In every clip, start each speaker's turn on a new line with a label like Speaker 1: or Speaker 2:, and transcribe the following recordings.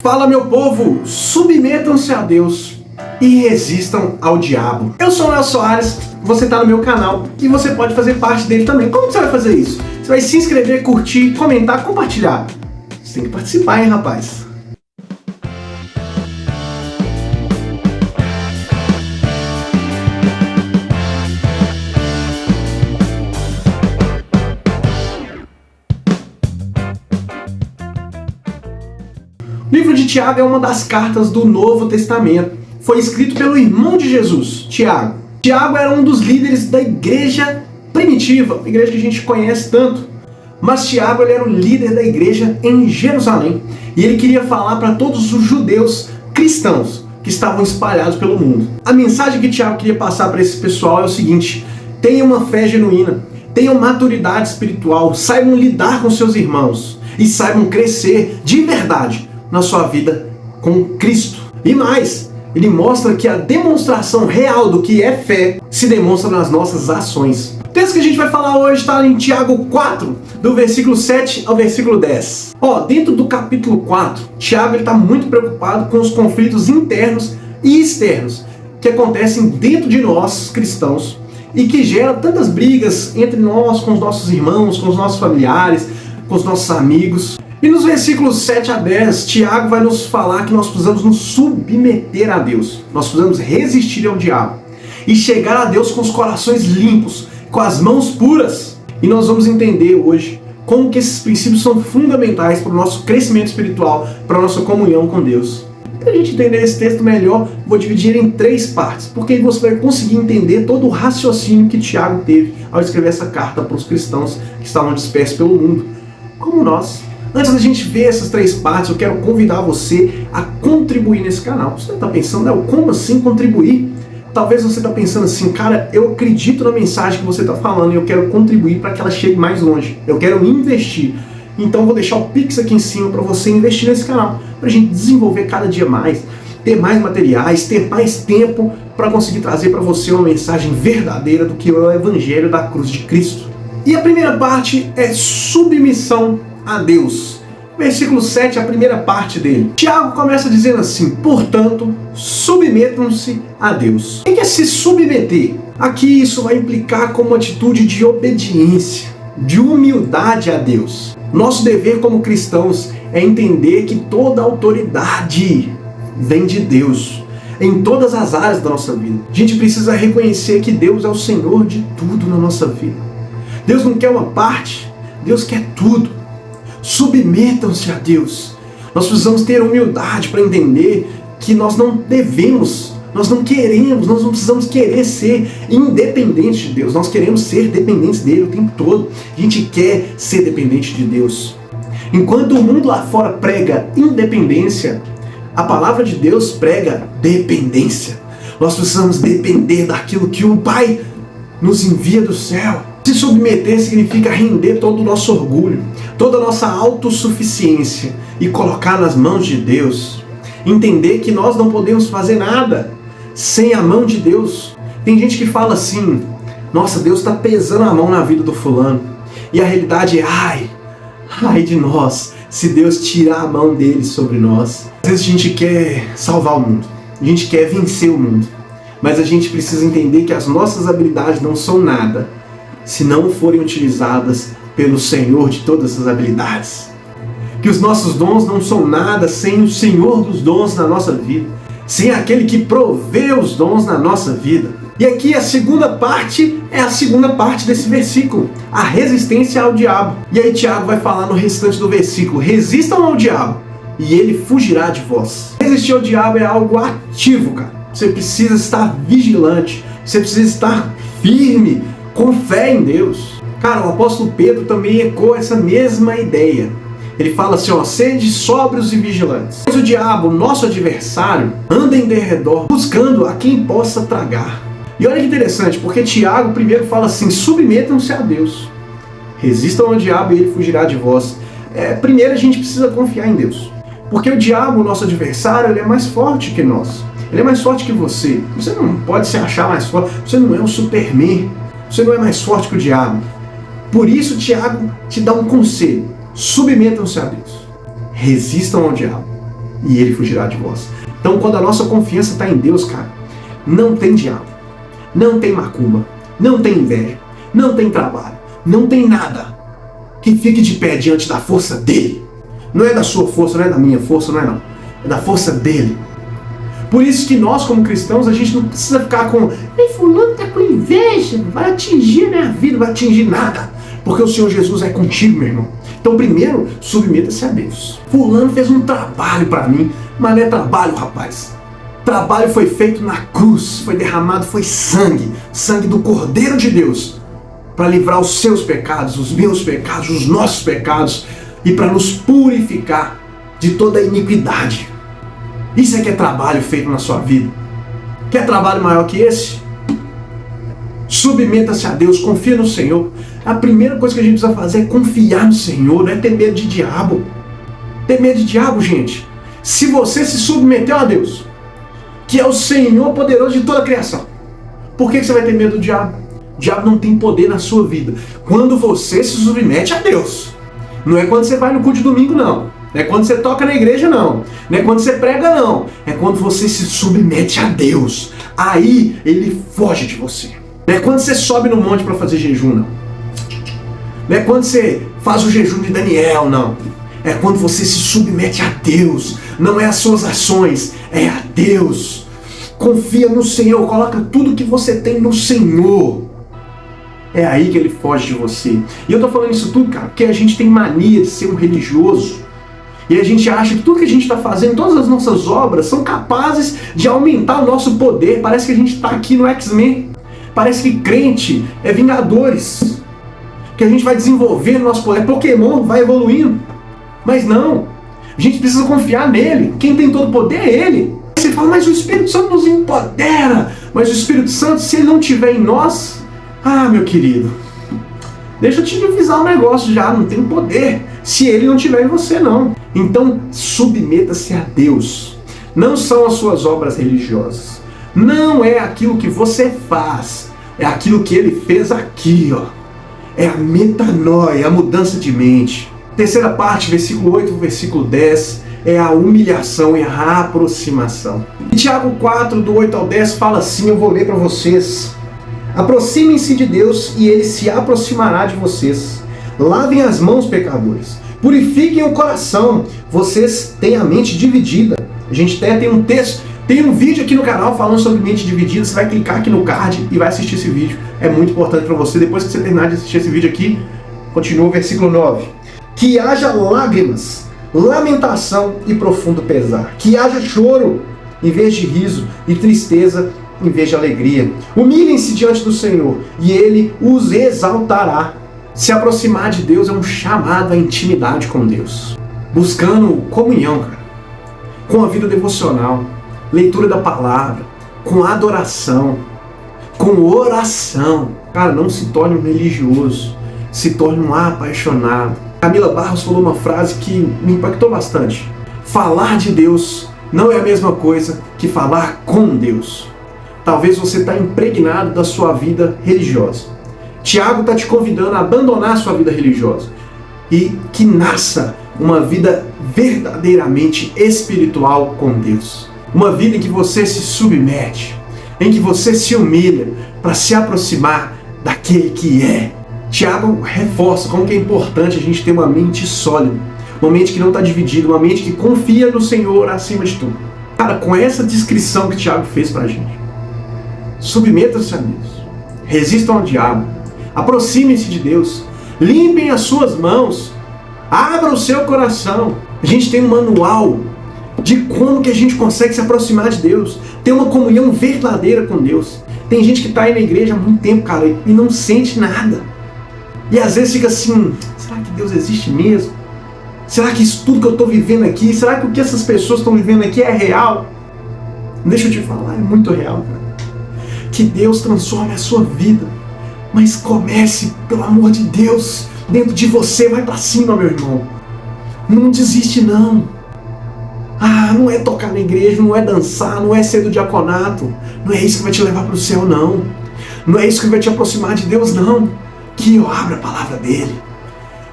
Speaker 1: Fala, meu povo, submetam-se a Deus e resistam ao diabo. Eu sou o Léo Soares, você está no meu canal e você pode fazer parte dele também. Como você vai fazer isso? Você vai se inscrever, curtir, comentar, compartilhar. Você tem que participar, hein, rapaz? O livro de Tiago é uma das cartas do Novo Testamento. Foi escrito pelo irmão de Jesus, Tiago. Tiago era um dos líderes da igreja primitiva, a igreja que a gente conhece tanto. Mas Tiago ele era o líder da igreja em Jerusalém. E ele queria falar para todos os judeus cristãos que estavam espalhados pelo mundo. A mensagem que Tiago queria passar para esse pessoal é o seguinte: tenham uma fé genuína, tenham maturidade espiritual, saibam lidar com seus irmãos e saibam crescer de verdade na sua vida com Cristo. E mais, ele mostra que a demonstração real do que é fé se demonstra nas nossas ações. O texto que a gente vai falar hoje está em Tiago 4, do versículo 7 ao versículo 10. Dentro do capítulo 4, Tiago está muito preocupado com os conflitos internos e externos que acontecem dentro de nós, cristãos, e que geram tantas brigas entre nós, com os nossos irmãos, com os nossos familiares, com os nossos amigos. E nos versículos 7 a 10, Tiago vai nos falar que nós precisamos nos submeter a Deus. Nós precisamos resistir ao diabo e chegar a Deus com os corações limpos, com as mãos puras. E nós vamos entender hoje como que esses princípios são fundamentais para o nosso crescimento espiritual, para a nossa comunhão com Deus. Para a gente entender esse texto melhor, vou dividir em 3 partes, porque aí você vai conseguir entender todo o raciocínio que Tiago teve ao escrever essa carta para os cristãos que estavam dispersos pelo mundo, como nós. Antes da gente ver essas 3 partes, eu quero convidar você a contribuir nesse canal. Você está pensando, como assim contribuir? Talvez você está pensando assim, cara, eu acredito na mensagem que você está falando e eu quero contribuir para que ela chegue mais longe. Eu quero investir. Então eu vou deixar o Pix aqui em cima para você investir nesse canal, para a gente desenvolver cada dia mais, ter mais materiais, ter mais tempo para conseguir trazer para você uma mensagem verdadeira do que é o Evangelho da Cruz de Cristo. E a primeira parte é submissão a Deus. Versículo 7, a primeira parte dele. Tiago começa dizendo assim: portanto, submetam-se a Deus. O que é se submeter? Aqui isso vai implicar como atitude de obediência, de humildade a Deus. Nosso dever como cristãos é entender que toda autoridade vem de Deus, em todas as áreas da nossa vida. A gente precisa reconhecer que Deus é o Senhor de tudo na nossa vida. Deus não quer uma parte, Deus quer tudo. Submetam-se a Deus. Nós precisamos ter humildade para entender que nós não devemos, nós não queremos, nós não precisamos querer ser independentes de Deus. Nós queremos ser dependentes dele o tempo todo. A gente quer ser dependente de Deus. Enquanto o mundo lá fora prega independência, a palavra de Deus prega dependência. Nós precisamos depender daquilo que o Pai nos envia do céu. Se submeter significa render todo o nosso orgulho, toda a nossa autossuficiência e colocar nas mãos de Deus. Entender que nós não podemos fazer nada sem a mão de Deus. Tem gente que fala assim: nossa, Deus está pesando a mão na vida do fulano. E a realidade é, ai de nós, se Deus tirar a mão dele sobre nós. Às vezes a gente quer salvar o mundo, a gente quer vencer o mundo, mas a gente precisa entender que as nossas habilidades não são nada se não forem utilizadas pelo Senhor de todas as habilidades. Que os nossos dons não são nada sem o Senhor dos dons na nossa vida, sem aquele que provê os dons na nossa vida. E aqui a segunda parte é a segunda parte desse versículo, a resistência ao diabo. E aí Tiago vai falar no restante do versículo: resistam ao diabo e ele fugirá de vós. Resistir ao diabo é algo ativo, cara. Você precisa estar vigilante, você precisa estar firme, com fé em Deus. Cara, o apóstolo Pedro também ecoa essa mesma ideia. Ele fala assim, sede sóbrios e vigilantes. Mas o diabo, nosso adversário, anda em derredor, buscando a quem possa tragar. E olha que interessante, porque Tiago primeiro fala assim: submetam-se a Deus. Resistam ao diabo e ele fugirá de vós. Primeiro a gente precisa confiar em Deus. Porque o diabo, nosso adversário, ele é mais forte que nós. Ele é mais forte que você. Você não pode se achar mais forte. Você não é um Superman. Você não é mais forte que o diabo. Por isso, Tiago te dá um conselho: submetam-se a Deus. Resistam ao diabo e ele fugirá de vós. Então, quando a nossa confiança está em Deus, cara, não tem diabo, não tem macumba, não tem inveja, não tem trabalho, não tem nada que fique de pé diante da força dele. Não é da sua força, não é da minha força, não é não. É da força dele. Por isso que nós, como cristãos, a gente não precisa ficar com fulano tá com inveja, vai atingir a minha vida, vai atingir nada. Porque o Senhor Jesus é contigo, meu irmão. Então, primeiro, submeta-se a Deus. Fulano fez um trabalho para mim, mas não é trabalho, rapaz. Trabalho foi feito na cruz, foi derramado, foi sangue. Sangue do Cordeiro de Deus. Para livrar os seus pecados, os meus pecados, os nossos pecados. E para nos purificar de toda a iniquidade. Isso é que é trabalho feito na sua vida. Quer trabalho maior que esse? Submeta-se a Deus, confia no Senhor. A primeira coisa que a gente precisa fazer é confiar no Senhor, não é ter medo de diabo. Ter medo de diabo, gente. Se você se submeteu a Deus, que é o Senhor poderoso de toda a criação, por que você vai ter medo do diabo? O diabo não tem poder na sua vida. Quando você se submete a Deus. Não é quando você vai no culto de domingo, não. Não é quando você toca na igreja, não. Não é quando você prega, não. É quando você se submete a Deus. Aí ele foge de você. Não é quando você sobe no monte para fazer jejum, não. Não é quando você faz o jejum de Daniel, não. É quando você se submete a Deus. Não é as suas ações, é a Deus. Confia no Senhor, coloca tudo que você tem no Senhor. É aí que ele foge de você. E eu tô falando isso tudo, cara, porque a gente tem mania de ser um religioso. E a gente acha que tudo que a gente está fazendo, todas as nossas obras, são capazes de aumentar o nosso poder. Parece que a gente está aqui no X-Men. Parece que crente é Vingadores. Que a gente vai desenvolvendo nosso poder. Pokémon vai evoluindo. Mas não. A gente precisa confiar nele. Quem tem todo o poder é ele. Você fala, mas o Espírito Santo nos empodera. Mas o Espírito Santo, se ele não estiver em nós... Ah, meu querido, deixa eu te avisar um negócio já, não tem poder se ele não estiver em você, não. Então, submeta-se a Deus. Não são as suas obras religiosas. Não é aquilo que você faz. É aquilo que ele fez aqui, ó. É a metanoia, a mudança de mente. Terceira parte, versículo 8, versículo 10, é a humilhação e a aproximação. E Tiago 4, do 8 ao 10, fala assim, eu vou ler para vocês. Aproximem-se de Deus e ele se aproximará de vocês. Lavem as mãos, pecadores. Purifiquem o coração. Vocês têm a mente dividida. A gente até tem um texto, tem um vídeo aqui no canal falando sobre mente dividida. Você vai clicar aqui no card e vai assistir esse vídeo. É muito importante para você. Depois que você terminar de assistir esse vídeo aqui, continua o versículo 9. Que haja lágrimas, lamentação e profundo pesar. Que haja choro em vez de riso e tristeza em vez de alegria. Humilhem-se diante do Senhor e Ele os exaltará. Se aproximar de Deus é um chamado à intimidade com Deus. Buscando comunhão, cara. Com a vida devocional, leitura da palavra, com adoração, com oração. Cara, não se torne um religioso, se torne um apaixonado. Camila Barros falou uma frase que me impactou bastante. Falar de Deus não é a mesma coisa que falar com Deus. Talvez você está impregnado da sua vida religiosa. Tiago está te convidando a abandonar a sua vida religiosa e que nasça uma vida verdadeiramente espiritual com Deus. Uma vida em que você se submete, em que você se humilha para se aproximar daquele que é. Tiago reforça como que é importante a gente ter uma mente sólida, uma mente que não está dividida, uma mente que confia no Senhor acima de tudo. Cara, com essa descrição que Tiago fez para a gente, submetam-se a Deus, resistam ao diabo, aproximem-se de Deus, limpem as suas mãos, abra o seu coração. A gente tem um manual de como que a gente consegue se aproximar de Deus, ter uma comunhão verdadeira com Deus. Tem gente que está aí na igreja há muito tempo, cara, e não sente nada. E às vezes fica assim, será que Deus existe mesmo? Será que isso tudo que eu estou vivendo aqui, será que o que essas pessoas estão vivendo aqui é real? Deixa eu te falar, é muito real, cara. Que Deus transforme a sua vida. Mas comece, pelo amor de Deus, dentro de você, vai para cima, meu irmão. Não desiste, não. Ah, não é tocar na igreja, não é dançar, não é ser do diaconato. Não é isso que vai te levar para o céu, não. Não é isso que vai te aproximar de Deus, não. Que abra a palavra dele.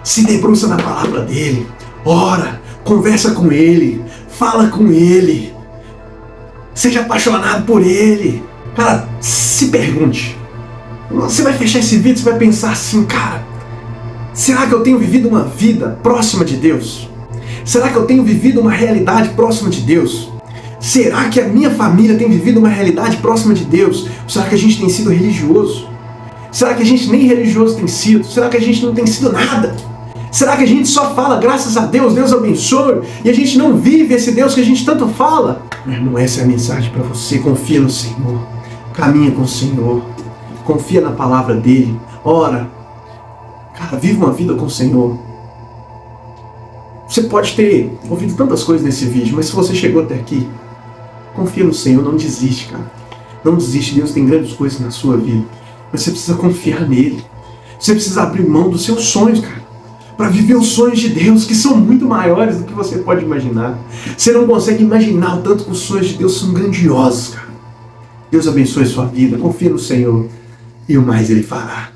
Speaker 1: Se debruça na palavra dele. Ora, conversa com ele. Fala com Ele. Seja apaixonado por Ele. Cara, se pergunte. Você vai fechar esse vídeo e você vai pensar assim, cara, será que eu tenho vivido uma vida próxima de Deus? Será que eu tenho vivido uma realidade próxima de Deus? Será que a minha família tem vivido uma realidade próxima de Deus? Ou será que a gente tem sido religioso? Será que a gente nem religioso tem sido? Será que a gente não tem sido nada? Será que a gente só fala graças a Deus, Deus abençoe, e a gente não vive esse Deus que a gente tanto fala? Meu irmão, essa é a mensagem para você. Confia no Senhor. Caminha com o Senhor. Confia na palavra dele. Ora. Cara, vive uma vida com o Senhor. Você pode ter ouvido tantas coisas nesse vídeo, mas se você chegou até aqui, confia no Senhor, não desiste, cara. Não desiste, Deus tem grandes coisas na sua vida. Mas você precisa confiar nele. Você precisa abrir mão dos seus sonhos, cara, para viver os sonhos de Deus, que são muito maiores do que você pode imaginar. Você não consegue imaginar o tanto que os sonhos de Deus são grandiosos, cara. Deus abençoe a sua vida, confia no Senhor, e o mais Ele fará.